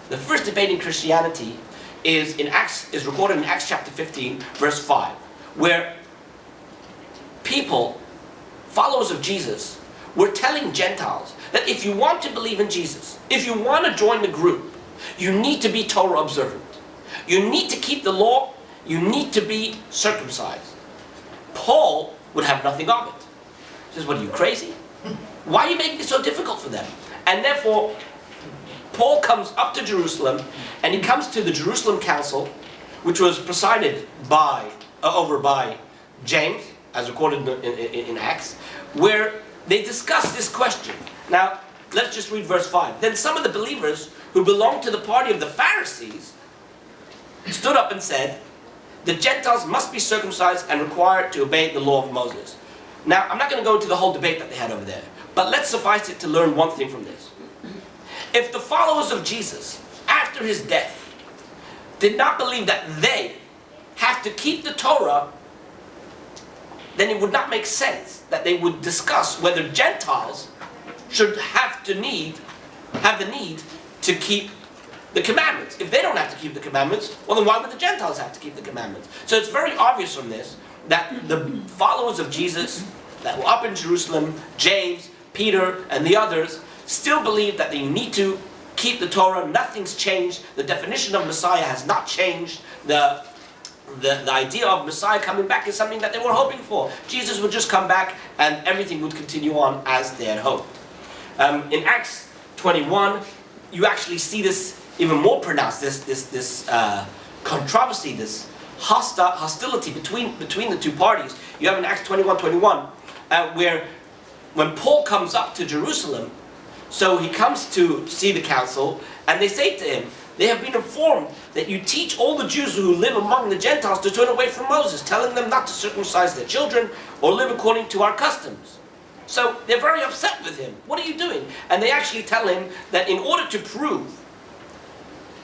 The first debate in Christianity is recorded in Acts chapter 15, verse 5, where people, followers of Jesus, were telling Gentiles that if you want to believe in Jesus, if you want to join the group, you need to be Torah observant. You need to keep the law. You need to be circumcised. Paul would have nothing of it. He says, what, are you crazy? Why are you making it so difficult for them? And therefore, Paul comes up to Jerusalem, and he comes to the Jerusalem Council, which was presided over by James, as recorded in Acts, where they discuss this question. Now, let's just read verse 5. Then some of the believers who belonged to the party of the Pharisees stood up and said, the Gentiles must be circumcised and required to obey the law of Moses. Now, I'm not going to go into the whole debate that they had over there, but let's suffice it to learn one thing from this. If the followers of Jesus, after his death, did not believe that they have to keep the Torah, then it would not make sense that they would discuss whether Gentiles should have the need to keep the commandments. If they don't have to keep the commandments, well then why would the Gentiles have to keep the commandments? So it's very obvious from this that the followers of Jesus that were up in Jerusalem, James, Peter, and the others, still believe that they need to keep the Torah. Nothing's changed. The definition of Messiah has not changed. The idea of Messiah coming back is something that they were hoping for. Jesus would just come back and everything would continue on as they had hoped. In Acts 21, you actually see this even more pronounced, this controversy, this hostility between the two parties. You have in Acts 21, where when Paul comes up to Jerusalem, so he comes to see the council, and they say to him, they have been informed that you teach all the Jews who live among the Gentiles to turn away from Moses, telling them not to circumcise their children or live according to our customs. So they're very upset with him. What are you doing? And they actually tell him that in order to prove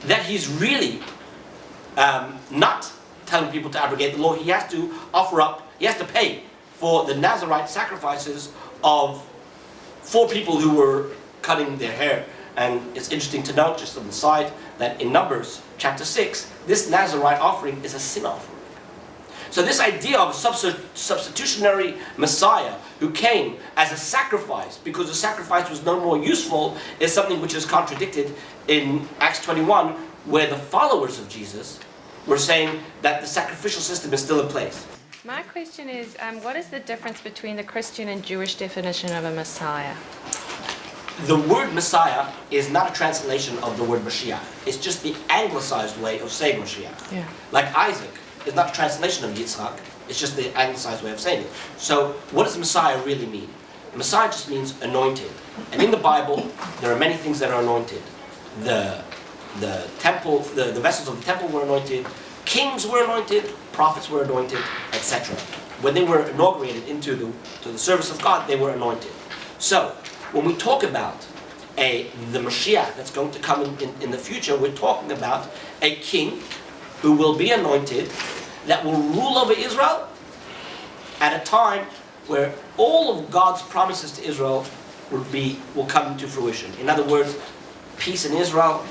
that he's really not telling people to abrogate the law, he has to pay for the Nazarite sacrifices of 4 people who were cutting their hair. And it's interesting to note, just on the side, that in Numbers chapter 6, this Nazarite offering is a sin offering. So this idea of a substitutionary Messiah who came as a sacrifice, because the sacrifice was no more useful, is something which is contradicted in Acts 21, where the followers of Jesus were saying that the sacrificial system is still in place. My question is, what is the difference between the Christian and Jewish definition of a Messiah? The word Messiah is not a translation of the word Mashiach. It's just the anglicized way of saying Mashiach. Yeah. Like Isaac is not a translation of Yitzhak. It's just the anglicized way of saying it. So what does Messiah really mean? Messiah just means anointed. And in the Bible, there are many things that are anointed. The temple, the vessels of the temple were anointed. Kings were anointed. Prophets were anointed, etc. When they were inaugurated into the service of God, they were anointed. So when we talk about the Mashiach that's going to come in the future, we're talking about a king who will be anointed that will rule over Israel at a time where all of God's promises to Israel will come to fruition. In other words, peace in Israel,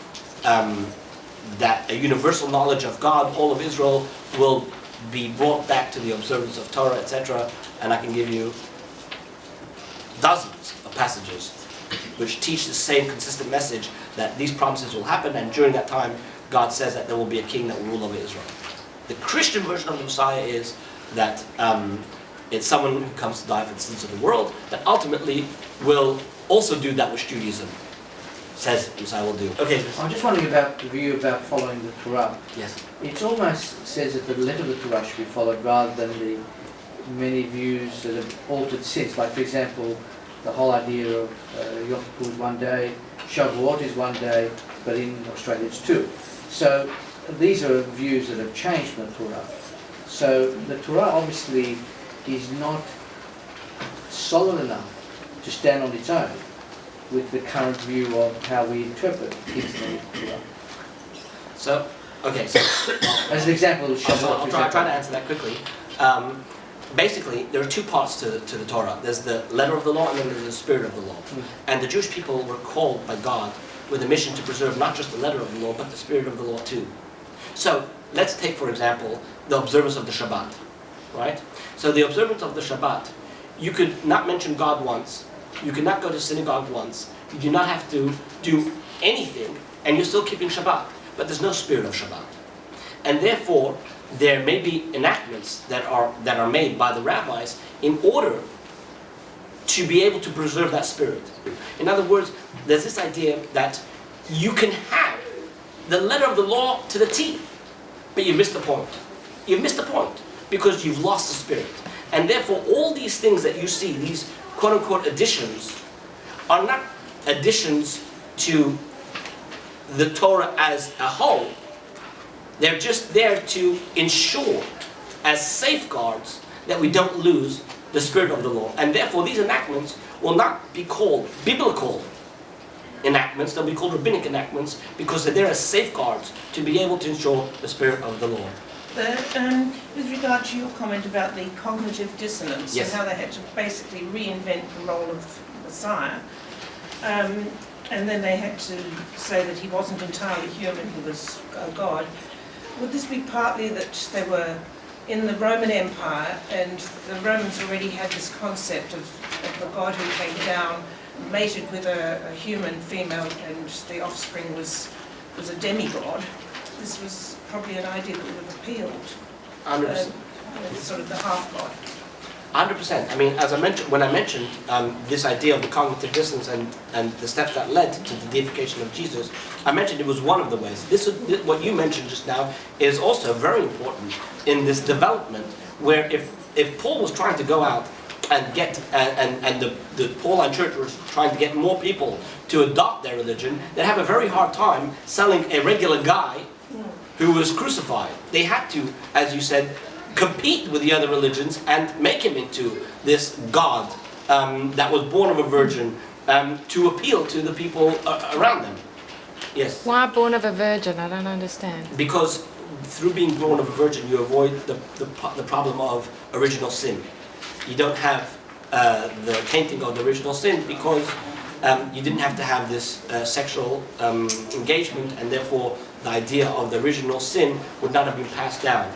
that a universal knowledge of God, all of Israel will be brought back to the observance of Torah, etc. And I can give you dozens of passages which teach the same consistent message that these promises will happen, and during that time God says that there will be a king that will rule over Israel. The Christian version of the Messiah is that it's someone who comes to die for the sins of the world, that ultimately will also do that which Judaism says the Messiah will do. Okay. I'm just wondering about the view about following the Torah. Yes. It almost says that the letter of the Torah should be followed rather than the many views that have altered since. Like, for example, the whole idea of Yom Kippur is one day, Shavuot is one day, but in Australia it's 2. So these are views that have changed from the Torah. So the Torah obviously is not solid enough to stand on its own with the current view of how we interpret things in the Torah. So, okay, so as an example, Shavuot. I'll try to answer that quickly. Basically, there are 2 parts to the Torah. There's the letter of the law and then there's the spirit of the law. And the Jewish people were called by God with a mission to preserve not just the letter of the law, but the spirit of the law too. So let's take, for example, the observance of the Shabbat, right? So the observance of the Shabbat, you could not mention God once, you could not go to synagogue once, you do not have to do anything, and you're still keeping Shabbat, but there's no spirit of Shabbat. And therefore, there may be enactments that are made by the rabbis in order to be able to preserve that spirit. In other words, there's this idea that you can have the letter of the law to the T, but you missed the point. You've missed the point because you've lost the spirit. And therefore, all these things that you see, these quote-unquote additions, are not additions to the Torah as a whole. They're just there to ensure, as safeguards, that we don't lose the spirit of the law. And therefore, these enactments will not be called biblical enactments, they'll be called rabbinic enactments, because they're there as safeguards to be able to ensure the spirit of the law. With regard to your comment about the cognitive dissonance, yes, and how they had to basically reinvent the role of Messiah, and then they had to say that he wasn't entirely human, he was God. Would this be partly that they were in the Roman Empire and the Romans already had this concept of a God who came down, mated with a human female, and the offspring was a demigod? This was probably an idea that would have appealed. 100%. Sort of the half-god. 100%. I mean, as I mentioned, when I mentioned this idea of the cognitive dissonance and the steps that led to the deification of Jesus, I mentioned it was one of the ways. What you mentioned just now is also very important in this development, where if Paul was trying to go out and get, and the Pauline church was trying to get more people to adopt their religion, they'd have a very hard time selling a regular guy who was crucified. They had to, as you said, compete with the other religions and make him into this God that was born of a virgin to appeal to the people around them. Yes? Why born of a virgin? I don't understand. Because through being born of a virgin, you avoid the problem of original sin. You don't have the tainting of the original sin because you didn't have to have this sexual engagement, and therefore the idea of the original sin would not have been passed down.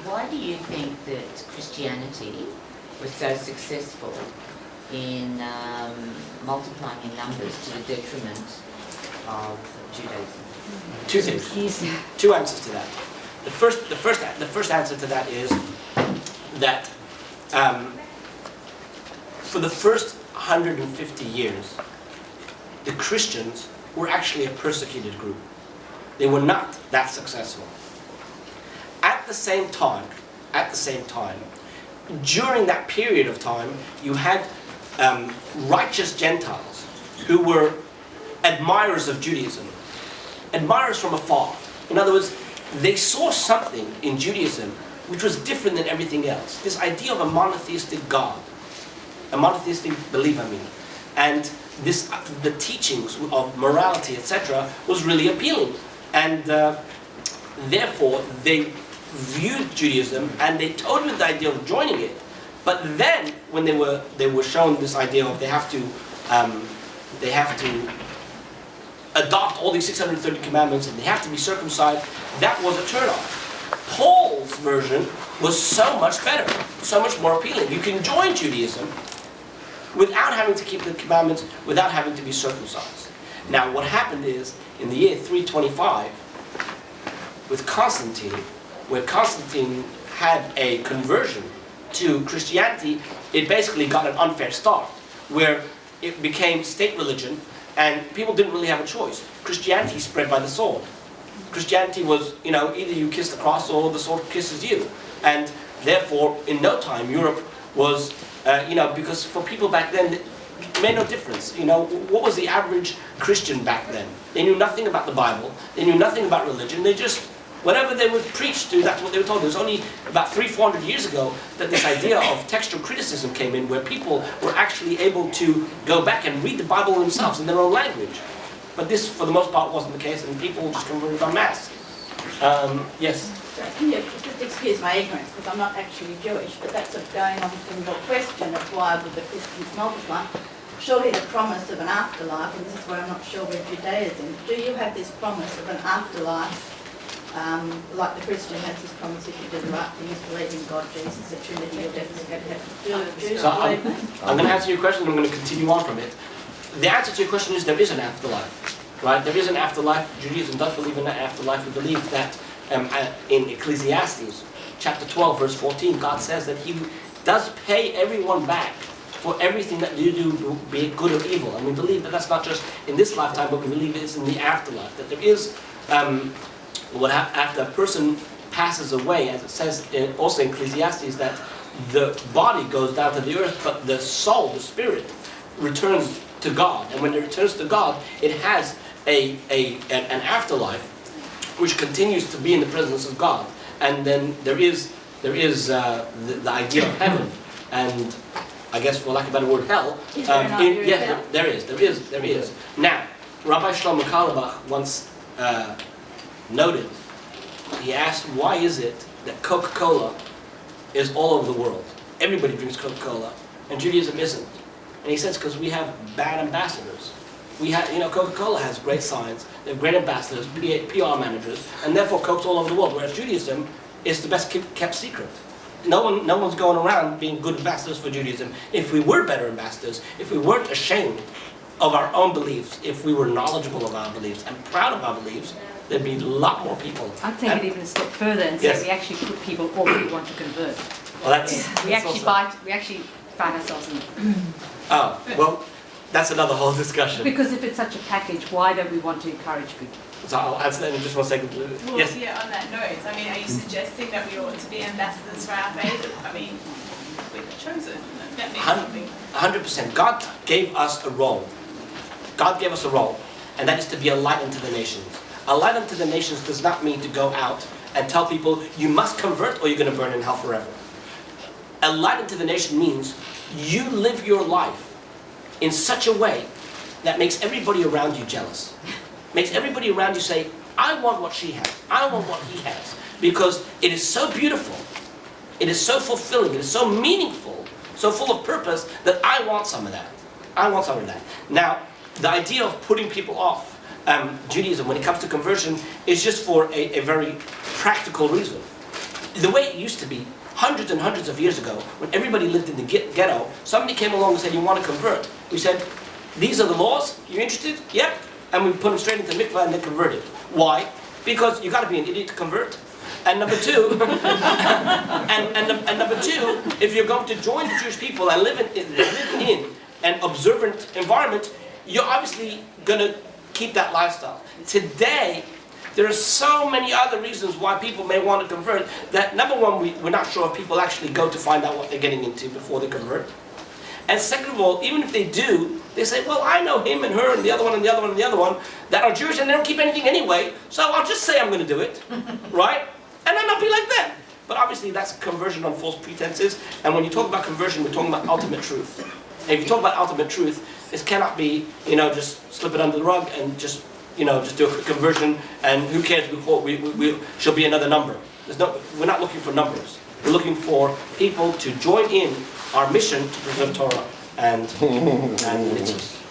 Why do you think that Christianity was so successful in multiplying in numbers to the detriment of Judaism? Two things. Two answers to that. The first answer to that is that for the first 150 years, the Christians were actually a persecuted group. They were not that successful. At the same time, during that period of time, you had righteous Gentiles who were admirers of Judaism, admirers from afar. In other words, they saw something in Judaism which was different than everything else. This idea of a monotheistic God, a monotheistic belief, and the teachings of morality, etc., was really appealing, and therefore they viewed Judaism and they toyed with the idea of joining it. But then, when they were shown this idea of they have to adopt all these 630 commandments and they have to be circumcised, that was a turnoff. Paul's version was so much better, so much more appealing. You can join Judaism without having to keep the commandments, without having to be circumcised. Now, what happened is, in the year 325, with Constantine, where Constantine had a conversion to Christianity, it basically got an unfair start, where it became state religion, and people didn't really have a choice. Christianity spread by the sword. Christianity was, either you kiss the cross or the sword kisses you. And therefore, in no time, Europe was, because for people back then, it made no difference. What was the average Christian back then? They knew nothing about the Bible. They knew nothing about religion. They just, whatever they were preached to, that's what they were told. It was only about 300-400 years ago that this idea of textual criticism came in, where people were actually able to go back and read the Bible themselves in their own language. But this, for the most part, wasn't the case, and people just converted en masse. Yes? Can you just excuse my ignorance, because I'm not actually Jewish, but that's going on from your question of why would the Christians multiply. surely the promise of an afterlife, and this is where I'm not sure with Judaism, do you have this promise of an afterlife, like the Christian has this promise if you do the right things, believe in God, Jesus, the Trinity, you're definitely going to have to do So believe me? I'm going to answer your question and I'm going to continue on from it. The answer to your question is there is an afterlife, right? There is an afterlife. Judaism does believe in an afterlife. We believe that in Ecclesiastes chapter 12 verse 14, God says that He does pay everyone back for everything that you do, be it good or evil. And we believe that that's not just in this lifetime, but we believe it's in the afterlife. That there is, after a person passes away, as it says also in Ecclesiastes, that the body goes down to the earth, but the soul, the spirit, returns to God. And when it returns to God, it has an afterlife, which continues to be in the presence of God. And then there is the idea of heaven, and I guess for lack of a better word, hell. Is there an idea of yes, hell? there is. Now, Rabbi Shlomo Carlebach once noted, he asked, why is it that Coca-Cola is all over the world? Everybody drinks Coca-Cola, and Judaism isn't. And he says, because we have bad ambassadors. We have, Coca-Cola has great signs, they have great ambassadors, PR managers, and therefore Coke's all over the world, whereas Judaism is the best kept secret. No one's going around being good ambassadors for Judaism. If we were better ambassadors, if we weren't ashamed of our own beliefs, if we were knowledgeable of our beliefs and proud of our beliefs, there'd be a lot more people. I'd take it even a step further and say Yes. we actually put people already want to convert. Well, that's We actually find ourselves in it. Oh, well, that's another whole discussion. Because if it's such a package, why don't we want to encourage people? So I'll answer that in just 1 second. Well, Yes. yeah, on that note, I mean, are you suggesting that we ought to be ambassadors for our faith? I mean, we've chosen. That means something. 100%. God gave us a role. God gave us a role, and that is to be a light unto the nations. A light unto the nations does not mean to go out and tell people, you must convert or you're going to burn in hell forever. A light unto the nation means you live your life in such a way that makes everybody around you jealous. Makes everybody around you say, I want what she has. I want what he has. Because it is so beautiful. It is so fulfilling. It is so meaningful. So full of purpose that I want some of that. I want some of that. Now, the idea of putting people off Judaism when it comes to conversion is just for a very practical reason. The way it used to be, hundreds and hundreds of years ago, when everybody lived in the ghetto, somebody came along and said, you want to convert? We said, these are the laws, you interested? Yep. And we put them straight into mikvah and they converted. Why? Because you got to be an idiot to convert. And number two, and number two, if you're going to join the Jewish people and live in an observant environment, you're obviously going to keep that lifestyle. Today, there are so many other reasons why people may want to convert that, number one, we're not sure if people actually go to find out what they're getting into before they convert. And second of all, even if they do, they say, well, I know him and her and the other one and the other one and the other one that are Jewish and they don't keep anything anyway, so I'll just say I'm going to do it, right? And then I'll be like them. But obviously that's conversion on false pretenses, and when you talk about conversion, we're talking about ultimate truth. And if you talk about ultimate truth, this cannot be, just slip it under the rug and just do a quick conversion, and who cares, she'll be another number. We're not looking for numbers. We're looking for people to join in our mission to preserve Torah and mitzvahs.